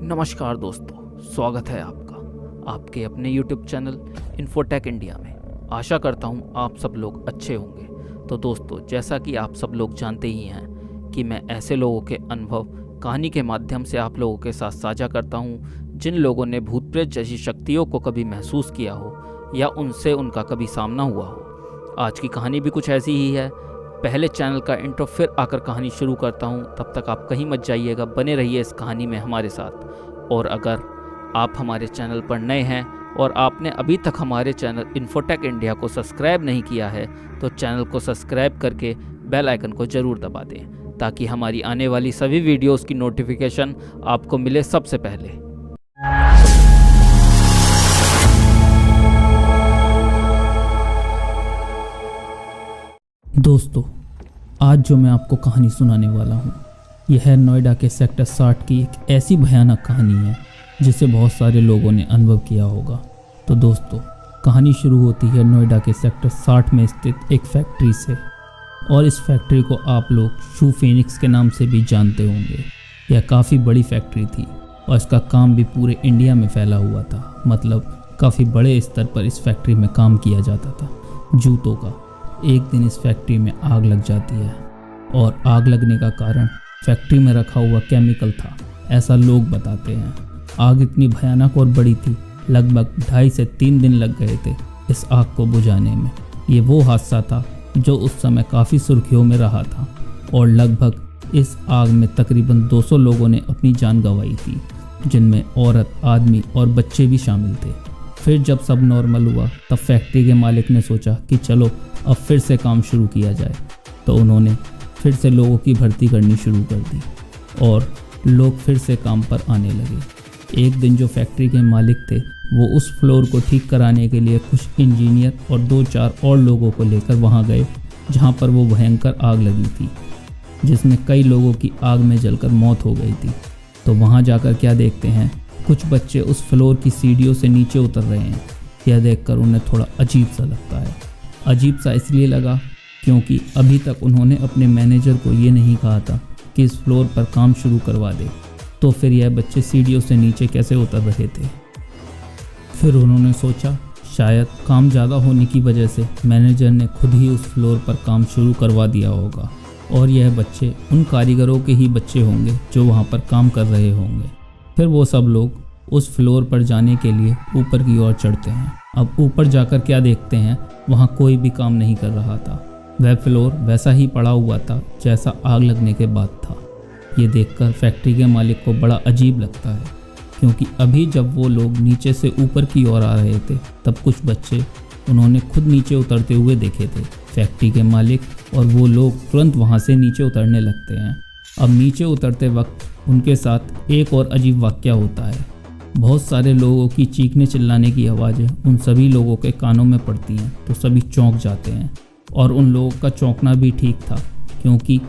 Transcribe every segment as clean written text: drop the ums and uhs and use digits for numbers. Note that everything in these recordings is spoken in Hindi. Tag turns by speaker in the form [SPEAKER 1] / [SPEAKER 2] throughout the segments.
[SPEAKER 1] नमस्कार दोस्तों, स्वागत है आपका आपके अपने YouTube चैनल इन्फोटेक इंडिया में। आशा करता हूँ आप सब लोग अच्छे होंगे। तो दोस्तों, जैसा कि आप सब लोग जानते ही हैं कि मैं ऐसे लोगों के अनुभव कहानी के माध्यम से आप लोगों के साथ साझा करता हूँ जिन लोगों ने भूत प्रेत जैसी शक्तियों को कभी महसूस किया हो या उनसे उनका कभी सामना हुआ हो। आज की कहानी भी कुछ ऐसी ही है। पहले चैनल का इंट्रो फिर आकर कहानी शुरू करता हूँ। तब तक आप कहीं मत जाइएगा, बने रहिए इस कहानी में हमारे साथ। और अगर आप हमारे चैनल पर नए हैं और आपने अभी तक हमारे चैनल इन्फोटेक इंडिया को सब्सक्राइब नहीं किया है तो चैनल को सब्सक्राइब करके बेल आइकन को ज़रूर दबा दें ताकि हमारी आने वाली सभी वीडियोस की नोटिफिकेशन आपको मिले सबसे पहले।
[SPEAKER 2] दोस्तों, आज जो मैं आपको कहानी सुनाने वाला हूँ यह है नोएडा के सेक्टर 60 की एक ऐसी भयानक कहानी है जिसे बहुत सारे लोगों ने अनुभव किया होगा। तो दोस्तों, कहानी शुरू होती है नोएडा के सेक्टर 60 में स्थित एक फैक्ट्री से। और इस फैक्ट्री को आप लोग शू फिनिक्स के नाम से भी जानते होंगे। यह काफ़ी बड़ी फैक्ट्री थी और इसका काम भी पूरे इंडिया में फैला हुआ था। मतलब काफ़ी बड़े स्तर पर इस फैक्ट्री में काम किया जाता था जूतों का। एक दिन इस फैक्ट्री में आग लग जाती है और आग लगने का कारण फैक्ट्री में रखा हुआ केमिकल था, ऐसा लोग बताते हैं। आग इतनी भयानक और बड़ी थी, लगभग 2.5 से 3 दिन लग गए थे इस आग को बुझाने में। ये वो हादसा था जो उस समय काफ़ी सुर्खियों में रहा था और लगभग इस आग में तकरीबन 200 लोगों ने अपनी जान गंवाई थी, जिनमें औरत, आदमी और बच्चे भी शामिल थे। फिर जब सब नॉर्मल हुआ तब फैक्ट्री के मालिक ने सोचा कि चलो अब फिर से काम शुरू किया जाए। तो उन्होंने फिर से लोगों की भर्ती करनी शुरू कर दी और लोग फिर से काम पर आने लगे। एक दिन जो फैक्ट्री के मालिक थे वो उस फ्लोर को ठीक कराने के लिए कुछ इंजीनियर और 2-4 और लोगों को लेकर वहां गए जहां पर वो भयंकर आग लगी थी, जिसमें कई लोगों की आग में जलकर मौत हो गई थी। तो वहां जाकर क्या देखते हैं, कुछ बच्चे उस फ्लोर की सीढ़ियों से नीचे उतर रहे हैं। यह देखकर उन्हें थोड़ा अजीब सा लगता है। अजीब सा इसलिए लगा क्योंकि अभी तक उन्होंने अपने मैनेजर को ये नहीं कहा था कि इस फ्लोर पर काम शुरू करवा दे। तो फिर यह बच्चे सीढ़ियों से नीचे कैसे उतर रहे थे। फिर उन्होंने सोचा शायद काम ज़्यादा होने की वजह से मैनेजर ने खुद ही उस फ्लोर पर काम शुरू करवा दिया होगा और यह बच्चे उन कारीगरों के ही बच्चे होंगे जो वहाँ पर काम कर रहे होंगे। फिर वो सब लोग उस फ्लोर पर जाने के लिए ऊपर की ओर चढ़ते हैं। अब ऊपर जाकर क्या देखते हैं, वहाँ कोई भी काम नहीं कर रहा था। वह फ्लोर वैसा ही पड़ा हुआ था जैसा आग लगने के बाद था। ये देखकर फैक्ट्री के मालिक को बड़ा अजीब लगता है क्योंकि अभी जब वो लोग नीचे से ऊपर की ओर आ रहे थे तब कुछ बच्चे उन्होंने खुद नीचे उतरते हुए देखे थे। फैक्ट्री के मालिक और वो लोग तुरंत वहाँ से नीचे उतरने लगते हैं। अब नीचे उतरते वक्त उनके साथ एक और अजीब वाक़या होता है। बहुत सारे लोगों की चीखने चिल्लाने की आवाज़ें उन सभी लोगों के कानों में पड़ती हैं तो सभी चौंक जाते हैं। और उन लोगों का चौंकना भी ठीक था क्योंकि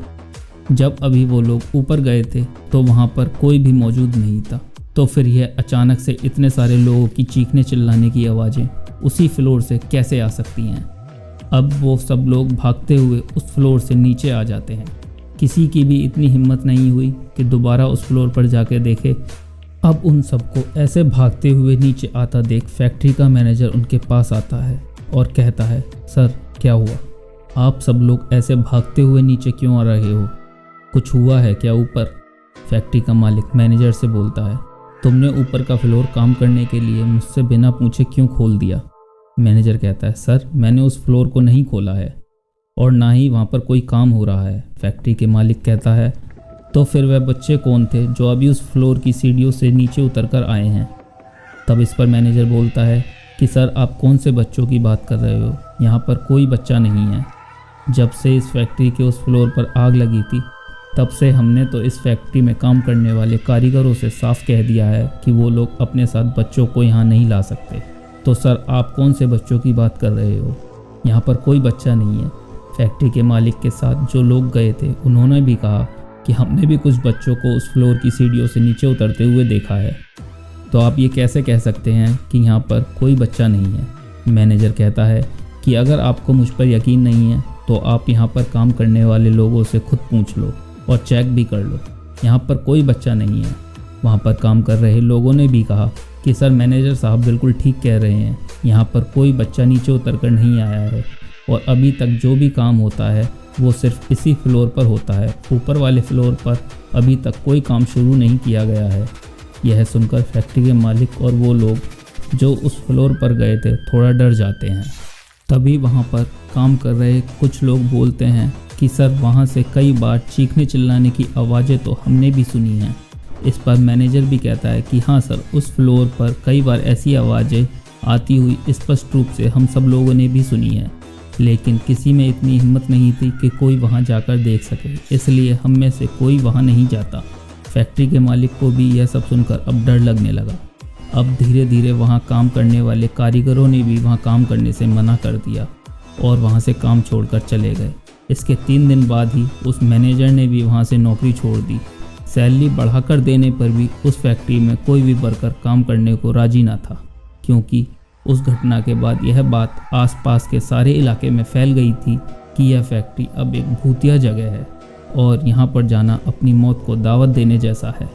[SPEAKER 2] जब अभी वो लोग ऊपर गए थे तो वहाँ पर कोई भी मौजूद नहीं था। तो फिर यह अचानक से इतने सारे लोगों की चीखने चिल्लाने की आवाज़ें उसी फ्लोर से कैसे आ सकती हैं। अब वो सब लोग भागते हुए उस फ्लोर से नीचे आ जाते हैं। किसी की भी इतनी हिम्मत नहीं हुई कि दोबारा उस फ्लोर पर जाके देखे। अब उन सबको ऐसे भागते हुए नीचे आता देख फैक्ट्री का मैनेजर उनके पास आता है और कहता है, सर क्या हुआ, आप सब लोग ऐसे भागते हुए नीचे क्यों आ रहे हो, कुछ हुआ है क्या ऊपर? फैक्ट्री का मालिक मैनेजर से बोलता है, तुमने ऊपर का फ्लोर काम करने के लिए मुझसे बिना पूछे क्यों खोल दिया? मैनेजर कहता है, सर मैंने उस फ्लोर को नहीं खोला है और ना ही वहाँ पर कोई काम हो रहा है। फैक्ट्री के मालिक कहता है, तो फिर वह बच्चे कौन थे जो अभी उस फ्लोर की सीढ़ियों से नीचे उतरकर आए हैं? तब इस पर मैनेजर बोलता है कि सर आप कौन से बच्चों की बात कर रहे हो, यहाँ पर कोई बच्चा नहीं है। जब से इस फैक्ट्री के उस फ्लोर पर आग लगी थी तब से हमने तो इस फैक्ट्री में काम करने वाले कारीगरों से साफ कह दिया है कि वो लोग अपने साथ बच्चों को यहाँ नहीं ला सकते। तो सर आप कौन से बच्चों की बात कर रहे हो, यहाँ पर कोई बच्चा नहीं है। फैक्ट्री के मालिक के साथ जो लोग गए थे उन्होंने भी कहा कि हमने भी कुछ बच्चों को उस फ्लोर की सीढ़ियों से नीचे उतरते हुए देखा है। तो आप ये कैसे कह सकते हैं कि यहाँ पर कोई बच्चा नहीं है? मैनेजर कहता है कि अगर आपको मुझ पर यकीन नहीं है तो आप यहाँ पर काम करने वाले लोगों से खुद पूछ लो और चेक भी कर लो, यहाँ पर कोई बच्चा नहीं है। वहाँ पर काम कर रहे लोगों ने भी कहा कि सर मैनेजर साहब बिल्कुल ठीक कह रहे हैं, यहाँ पर कोई बच्चा नीचे उतर कर नहीं आया है और अभी तक जो भी काम होता है वो सिर्फ इसी फ्लोर पर होता है, ऊपर वाले फ्लोर पर अभी तक कोई काम शुरू नहीं किया गया है। यह सुनकर फैक्ट्री के मालिक और वो लोग जो उस फ्लोर पर गए थे थोड़ा डर जाते हैं। तभी वहाँ पर काम कर रहे कुछ लोग बोलते हैं कि सर वहाँ से कई बार चीखने चिल्लाने की आवाज़ें तो हमने भी सुनी हैं। इस पर मैनेजर भी कहता है कि हाँ सर, उस फ्लोर पर कई बार ऐसी आवाज़ें आती हुई स्पष्ट रूप से हम सब लोगों ने भी सुनी है, लेकिन किसी में इतनी हिम्मत नहीं थी कि कोई वहां जाकर देख सके, इसलिए हम में से कोई वहां नहीं जाता। फैक्ट्री के मालिक को भी यह सब सुनकर अब डर लगने लगा। अब धीरे धीरे वहां काम करने वाले कारीगरों ने भी वहां काम करने से मना कर दिया और वहां से काम छोड़कर चले गए। इसके 3 दिन बाद ही उस मैनेजर ने भी वहां से नौकरी छोड़ दी। सैलरी बढ़ाकर देने पर भी उस फैक्ट्री में कोई भी वर्कर काम करने को राजी ना था, क्योंकि उस घटना के बाद यह बात आसपास के सारे इलाके में फैल गई थी कि यह फैक्ट्री अब एक भूतिया जगह है और यहाँ पर जाना अपनी मौत को दावत देने जैसा है।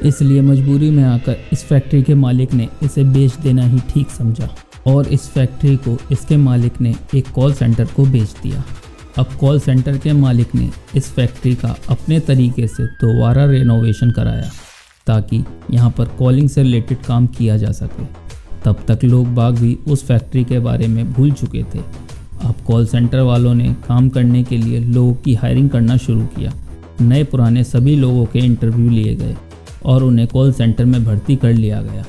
[SPEAKER 2] इसलिए मजबूरी में आकर इस फैक्ट्री के मालिक ने इसे बेच देना ही ठीक समझा और इस फैक्ट्री को इसके मालिक ने एक कॉल सेंटर को बेच दिया। अब कॉल सेंटर के मालिक ने इस फैक्ट्री का अपने तरीके से दोबारा रेनोवेशन कराया ताकि यहाँ पर कॉलिंग से रिलेटेड काम किया जा सके। तब तक लोग बाग भी उस फैक्ट्री के बारे में भूल चुके थे। अब कॉल सेंटर वालों ने काम करने के लिए लोगों की हायरिंग करना शुरू किया। नए पुराने सभी लोगों के इंटरव्यू लिए गए और उन्हें कॉल सेंटर में भर्ती कर लिया गया।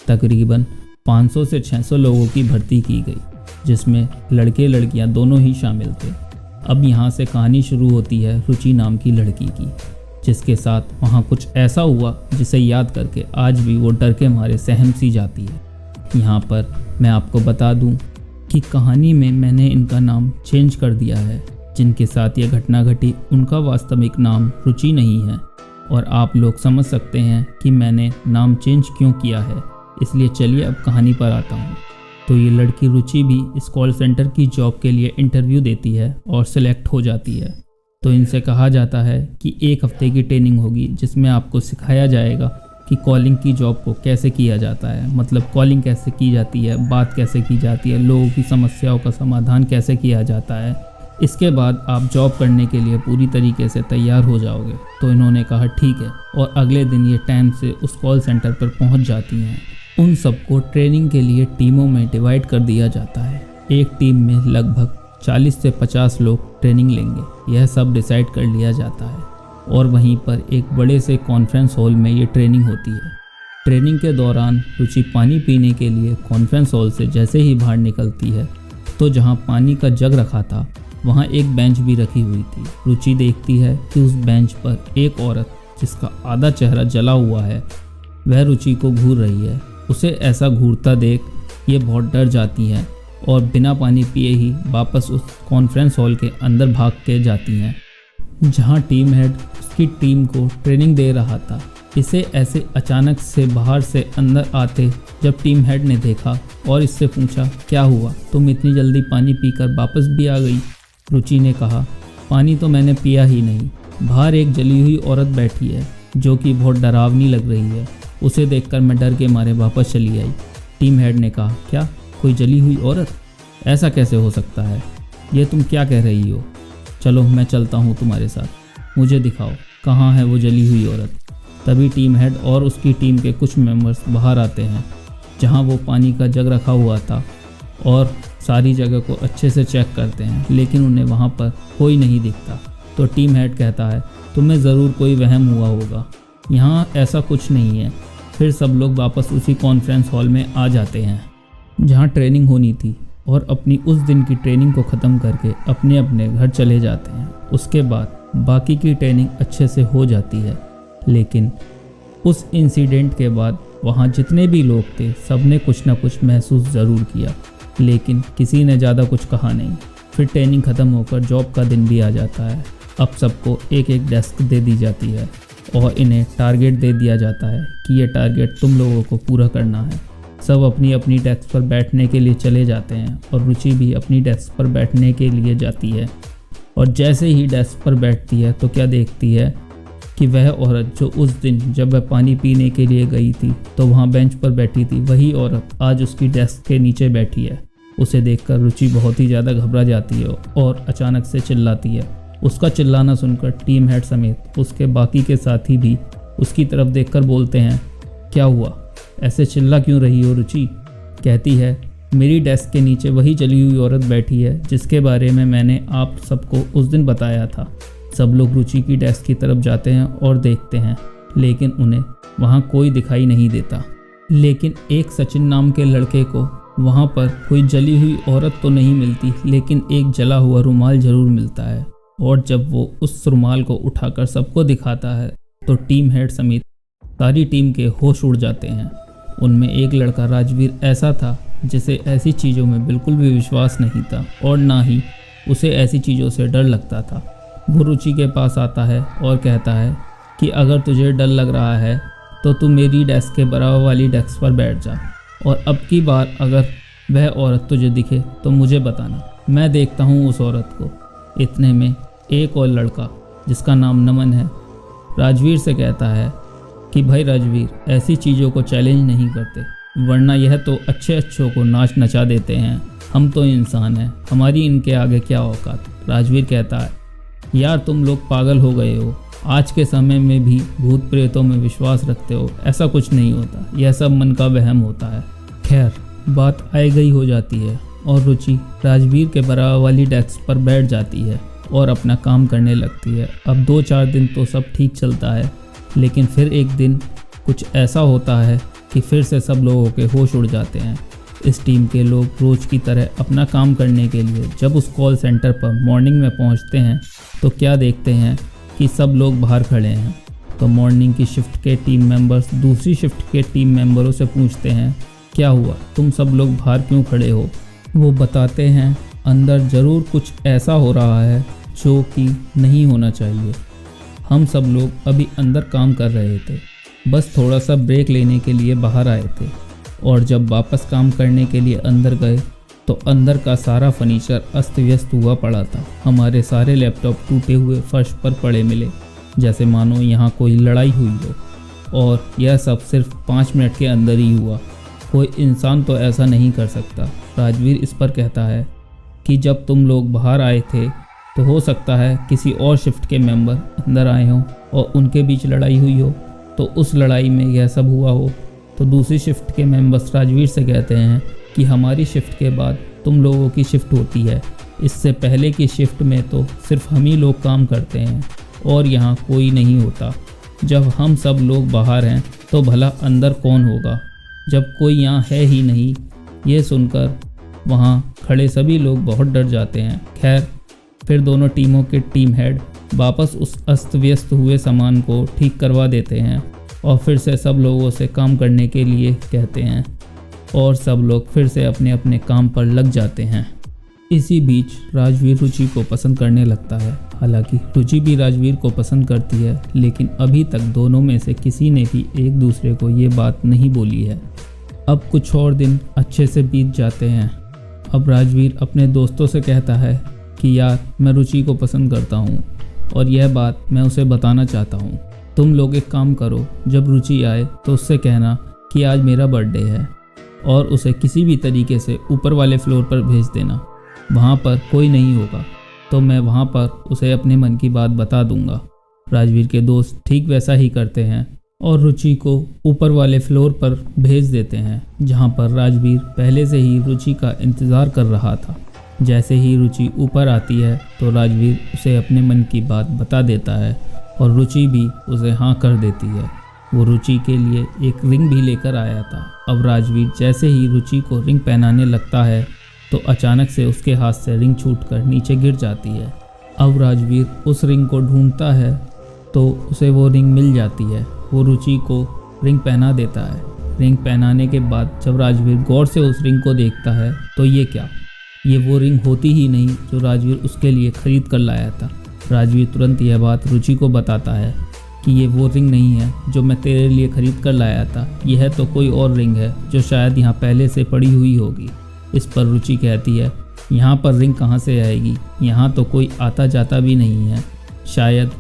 [SPEAKER 2] तकरीबन 500 से 600 लोगों की भर्ती की गई, जिसमें लड़के लड़कियां दोनों ही शामिल थे। अब यहाँ से कहानी शुरू होती है रुचि नाम की लड़की की, जिसके साथ वहाँ कुछ ऐसा हुआ जिसे याद करके आज भी वो डर के मारे सहम सी जाती है। यहाँ पर मैं आपको बता दूं कि कहानी में मैंने इनका नाम चेंज कर दिया है। जिनके साथ ये घटना घटी उनका वास्तविक नाम रुचि नहीं है और आप लोग समझ सकते हैं कि मैंने नाम चेंज क्यों किया है। इसलिए चलिए अब कहानी पर आता हूँ। तो ये लड़की रुचि भी इस कॉल सेंटर की जॉब के लिए इंटरव्यू देती है और सिलेक्ट हो जाती है। तो इनसे कहा जाता है कि 1 हफ्ते की ट्रेनिंग होगी जिसमें आपको सिखाया जाएगा कि कॉलिंग की जॉब को कैसे किया जाता है, मतलब कॉलिंग कैसे की जाती है, बात कैसे की जाती है, लोगों की समस्याओं का समाधान कैसे किया जाता है। इसके बाद आप जॉब करने के लिए पूरी तरीके से तैयार हो जाओगे। तो इन्होंने कहा ठीक है और अगले दिन ये टाइम से उस कॉल सेंटर पर पहुंच जाती हैं। उन सबको ट्रेनिंग के लिए टीमों में डिवाइड कर दिया जाता है। एक टीम में लगभग 40 से 50 लोग ट्रेनिंग लेंगे, यह सब डिसाइड कर लिया जाता है और वहीं पर एक बड़े से कॉन्फ्रेंस हॉल में ये ट्रेनिंग होती है। ट्रेनिंग के दौरान रुचि पानी पीने के लिए कॉन्फ्रेंस हॉल से जैसे ही बाहर निकलती है तो जहां पानी का जग रखा था वहां एक बेंच भी रखी हुई थी। रुचि देखती है कि उस बेंच पर एक औरत जिसका आधा चेहरा जला हुआ है वह रुचि को घूर रही है। उसे ऐसा घूरता देख ये बहुत डर जाती है और बिना पानी पिए ही वापस उस कॉन्फ्रेंस हॉल के अंदर भाग के जाती हैं, जहां टीम हेड उसकी टीम को ट्रेनिंग दे रहा था। इसे ऐसे अचानक से बाहर से अंदर आते जब टीम हेड ने देखा और इससे पूछा क्या हुआ, तुम इतनी जल्दी पानी पीकर वापस भी आ गई। रुचि ने कहा पानी तो मैंने पिया ही नहीं, बाहर एक जली हुई औरत बैठी है जो कि बहुत डरावनी लग रही है, उसे देखकर मैं डर के मारे वापस चली आई। टीम हेड ने कहा क्या कोई जली हुई औरत, ऐसा कैसे हो सकता है, ये तुम क्या कह रही हो। चलो मैं चलता हूँ तुम्हारे साथ, मुझे दिखाओ कहाँ है वो जली हुई औरत। तभी टीम हेड और उसकी टीम के कुछ मेंबर्स बाहर आते हैं जहाँ वो पानी का जग रखा हुआ था और सारी जगह को अच्छे से चेक करते हैं, लेकिन उन्हें वहाँ पर कोई नहीं दिखता। तो टीम हेड कहता है तुम्हें ज़रूर कोई वहम हुआ होगा, यहाँ ऐसा कुछ नहीं है। फिर सब लोग वापस उसी कॉन्फ्रेंस हॉल में आ जाते हैं जहाँ ट्रेनिंग होनी थी और अपनी उस दिन की ट्रेनिंग को ख़त्म करके अपने अपने घर चले जाते हैं। उसके बाद बाकी की ट्रेनिंग अच्छे से हो जाती है, लेकिन उस इंसिडेंट के बाद वहाँ जितने भी लोग थे सब ने कुछ ना कुछ महसूस ज़रूर किया, लेकिन किसी ने ज़्यादा कुछ कहा नहीं। फिर ट्रेनिंग ख़त्म होकर जॉब का दिन भी आ जाता है। अब सबको एक एक डेस्क दे दी जाती है और इन्हें टारगेट दे दिया जाता है कि ये टारगेट तुम लोगों को पूरा करना है। सब अपनी अपनी डेस्क पर बैठने के लिए चले जाते हैं और रुचि भी अपनी डेस्क पर बैठने के लिए जाती है। और जैसे ही डेस्क पर बैठती है तो क्या देखती है कि वह औरत जो उस दिन जब वह पानी पीने के लिए गई थी तो वहाँ बेंच पर बैठी थी, वही औरत आज उसकी डेस्क के नीचे बैठी है। उसे देखकर रुचि बहुत ही ज़्यादा घबरा जाती है और अचानक से चिल्लाती है। उसका चिल्लाना सुनकर टीम हेड समेत उसके बाकी के साथी भी उसकी तरफ देखकर बोलते हैं, क्या हुआ, ऐसे चिल्ला क्यों रही हो रुचि? कहती है, मेरी डेस्क के नीचे वही जली हुई औरत बैठी है जिसके बारे में मैंने आप सबको उस दिन बताया था। सब लोग रुचि की डेस्क की तरफ जाते हैं और देखते हैं, लेकिन उन्हें वहाँ कोई दिखाई नहीं देता। लेकिन एक सचिन नाम के लड़के को वहाँ पर कोई जली हुई औरत तो नहीं मिलती, लेकिन एक जला हुआ रुमाल ज़रूर मिलता है। और जब वो उस रुमाल को उठाकर सबको दिखाता है तो टीम हेड समेत सारी टीम के होश उड़ जाते हैं। उनमें एक लड़का राजवीर ऐसा था जिसे ऐसी चीज़ों में बिल्कुल भी विश्वास नहीं था और ना ही उसे ऐसी चीज़ों से डर लगता था। वो रुचि के पास आता है और कहता है कि अगर तुझे डर लग रहा है तो तू मेरी डेस्क के बराबर वाली डेस्क पर बैठ जा, और अब की बार अगर वह औरत तुझे दिखे तो मुझे बताना, मैं देखता हूँ उस औरत को। इतने में एक और लड़का जिसका नाम नमन है राजवीर से कहता है कि भाई राजवीर, ऐसी चीज़ों को चैलेंज नहीं करते, वरना यह तो अच्छे अच्छों को नाच नचा देते हैं। हम तो इंसान हैं, हमारी इनके आगे क्या औकात। राजवीर कहता है, यार तुम लोग पागल हो गए हो, आज के समय में भी भूत प्रेतों में विश्वास रखते हो, ऐसा कुछ नहीं होता, यह सब मन का वहम होता है। खैर, बात आई गई हो जाती है और रुचि राजवीर के बराबर वाली डेस्क पर बैठ जाती है और अपना काम करने लगती है। अब 2-4 दिन तो सब ठीक चलता है, लेकिन फिर एक दिन कुछ ऐसा होता है कि फिर से सब लोगों के होश उड़ जाते हैं। इस टीम के लोग रोज़ की तरह अपना काम करने के लिए जब उस कॉल सेंटर पर मॉर्निंग में पहुंचते हैं तो क्या देखते हैं कि सब लोग बाहर खड़े हैं। तो मॉर्निंग की शिफ्ट के टीम मेंबर्स दूसरी शिफ्ट के टीम मेंबरों से पूछते हैं, क्या हुआ, तुम सब लोग बाहर क्यों खड़े हो? वो बताते हैं, अंदर ज़रूर कुछ ऐसा हो रहा है जो कि नहीं होना चाहिए। हम सब लोग अभी अंदर काम कर रहे थे, बस थोड़ा सा ब्रेक लेने के लिए बाहर आए थे, और जब वापस काम करने के लिए अंदर गए तो अंदर का सारा फर्नीचर अस्त व्यस्त हुआ पड़ा था। हमारे सारे लैपटॉप टूटे हुए फर्श पर पड़े मिले, जैसे मानो यहाँ कोई लड़ाई हुई हो, और यह सब सिर्फ 5 मिनट के अंदर ही हुआ। कोई इंसान तो ऐसा नहीं कर सकता। राजवीर इस पर कहता है कि जब तुम लोग बाहर आए थे तो हो सकता है किसी और शिफ्ट के मेंबर अंदर आए हों और उनके बीच लड़ाई हुई हो, तो उस लड़ाई में यह सब हुआ हो। तो दूसरी शिफ्ट के मेंबर्स राजवीर से कहते हैं कि हमारी शिफ्ट के बाद तुम लोगों की शिफ्ट होती है, इससे पहले की शिफ्ट में तो सिर्फ हम ही लोग काम करते हैं और यहाँ कोई नहीं होता। जब हम सब लोग बाहर हैं तो भला अंदर कौन होगा, जब कोई यहाँ है ही नहीं। ये सुनकर वहाँ खड़े सभी लोग बहुत डर जाते हैं। खैर, फिर दोनों टीमों के टीम हेड वापस उस अस्त व्यस्त हुए सामान को ठीक करवा देते हैं और फिर से सब लोगों से काम करने के लिए कहते हैं, और सब लोग फिर से अपने अपने काम पर लग जाते हैं। इसी बीच राजवीर रुचि को पसंद करने लगता है। हालांकि रुचि भी राजवीर को पसंद करती है, लेकिन अभी तक दोनों में से किसी ने भी एक दूसरे को ये बात नहीं बोली है। अब कुछ और दिन अच्छे से बीत जाते हैं। अब राजवीर अपने दोस्तों से कहता है कि यार, मैं रुचि को पसंद करता हूँ और यह बात मैं उसे बताना चाहता हूँ। तुम लोग एक काम करो, जब रुचि आए तो उससे कहना कि आज मेरा बर्थडे है और उसे किसी भी तरीके से ऊपर वाले फ्लोर पर भेज देना। वहाँ पर कोई नहीं होगा तो मैं वहाँ पर उसे अपने मन की बात बता दूँगा। राजवीर के दोस्त ठीक वैसा ही करते हैं और रुचि को ऊपर वाले फ्लोर पर भेज देते हैं, जहाँ पर राजवीर पहले से ही रुचि का इंतज़ार कर रहा था। जैसे ही रुचि ऊपर आती है तो राजवीर उसे अपने मन की बात बता देता है और रुचि भी उसे हाँ कर देती है। वो रुचि के लिए एक रिंग भी लेकर आया था। अब राजवीर जैसे ही रुचि को रिंग पहनाने लगता है तो अचानक से उसके हाथ से रिंग छूटकर नीचे गिर जाती है। अब राजवीर उस रिंग को ढूंढता है तो उसे वो रिंग मिल जाती है। वो रुचि को रिंग पहना देता है। रिंग पहनाने के बाद जब राजवीर गौर से उस रिंग को देखता है तो ये क्या, ये वो रिंग होती ही नहीं जो राजवीर उसके लिए खरीद कर लाया था। राजवीर तुरंत यह बात रुचि को बताता है कि ये वो रिंग नहीं है जो मैं तेरे लिए खरीद कर लाया था, यह तो कोई और रिंग है जो शायद यहाँ पहले से पड़ी हुई होगी। इस पर रुचि कहती है, यहाँ पर रिंग कहाँ से आएगी, यहाँ तो कोई आता जाता भी नहीं है, शायद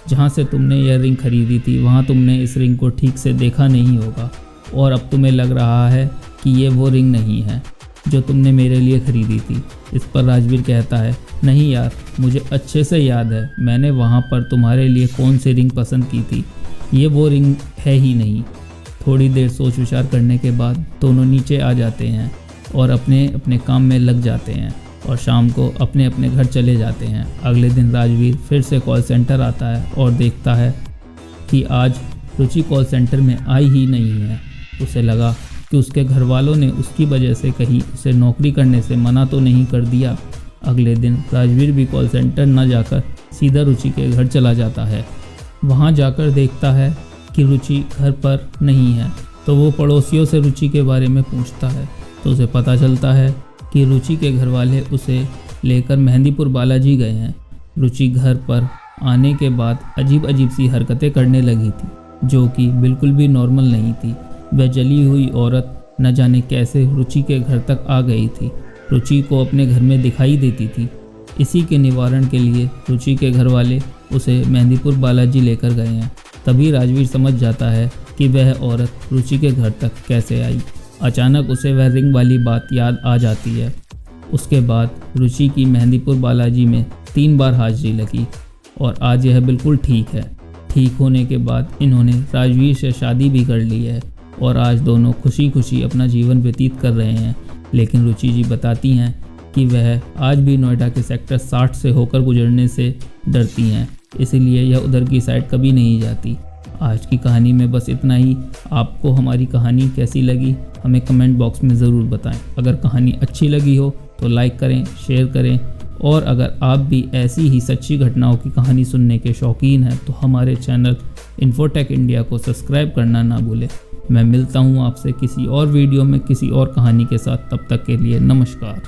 [SPEAKER 2] जहाँ से तुमने यह रिंग खरीदी थी वहाँ तुमने इस रिंग को ठीक से देखा नहीं होगा और अब तुम्हें लग रहा है कि ये वो रिंग नहीं है जो तुमने मेरे लिए खरीदी थी। इस पर राजवीर कहता है, नहीं यार, मुझे अच्छे से याद है मैंने वहाँ पर तुम्हारे लिए कौन सी रिंग पसंद की थी, ये वो रिंग है ही नहीं। थोड़ी देर सोच विचार करने के बाद दोनों नीचे आ जाते हैं और अपने अपने काम में लग जाते हैं और शाम को अपने अपने घर चले जाते हैं। अगले दिन राजवीर फिर से कॉल सेंटर आता है और देखता है कि आज रुचि कॉल सेंटर में आई ही नहीं है। उसे लगा कि उसके घर वालों ने उसकी वजह से कहीं उसे नौकरी करने से मना तो नहीं कर दिया। अगले दिन राजवीर भी कॉल सेंटर न जाकर सीधा रुचि के घर चला जाता है। वहाँ जाकर देखता है कि रुचि घर पर नहीं है, तो वो पड़ोसियों से रुचि के बारे में पूछता है तो उसे पता चलता है कि रुचि के घर वाले उसे लेकर मेहंदीपुर बालाजी गए हैं। रुचि घर पर आने के बाद अजीब अजीब सी हरकतें करने लगी थी जो कि बिल्कुल भी नॉर्मल नहीं थी। वह जली हुई औरत न जाने कैसे रुचि के घर तक आ गई थी, रुचि को अपने घर में दिखाई देती थी। इसी के निवारण के लिए रुचि के घर वाले उसे मेहंदीपुर बालाजी लेकर गए हैं। तभी राजवीर समझ जाता है कि वह औरत रुचि के घर तक कैसे आई। अचानक उसे वह रिंग वाली बात याद आ जाती है। उसके बाद रुचि की मेहंदीपुर बालाजी में 3 बार हाजिरी लगी और आज यह बिल्कुल ठीक है। ठीक होने के बाद इन्होंने राजवीर से शादी भी कर ली है और आज दोनों खुशी खुशी अपना जीवन व्यतीत कर रहे हैं। लेकिन रुचि जी बताती हैं कि वह आज भी नोएडा के सेक्टर 60 से होकर गुजरने से डरती हैं, इसलिए यह उधर की साइड कभी नहीं जाती। आज की कहानी में बस इतना ही। आपको हमारी कहानी कैसी लगी हमें कमेंट बॉक्स में ज़रूर बताएं। अगर कहानी अच्छी लगी हो तो लाइक करें, शेयर करें और अगर आप भी ऐसी ही सच्ची घटनाओं की कहानी सुनने के शौकीन हैं तो हमारे चैनल इन्फोटेक इंडिया को सब्सक्राइब करना ना भूलें। मैं मिलता हूँ आपसे किसी और वीडियो में किसी और कहानी के साथ। तब तक के लिए नमस्कार।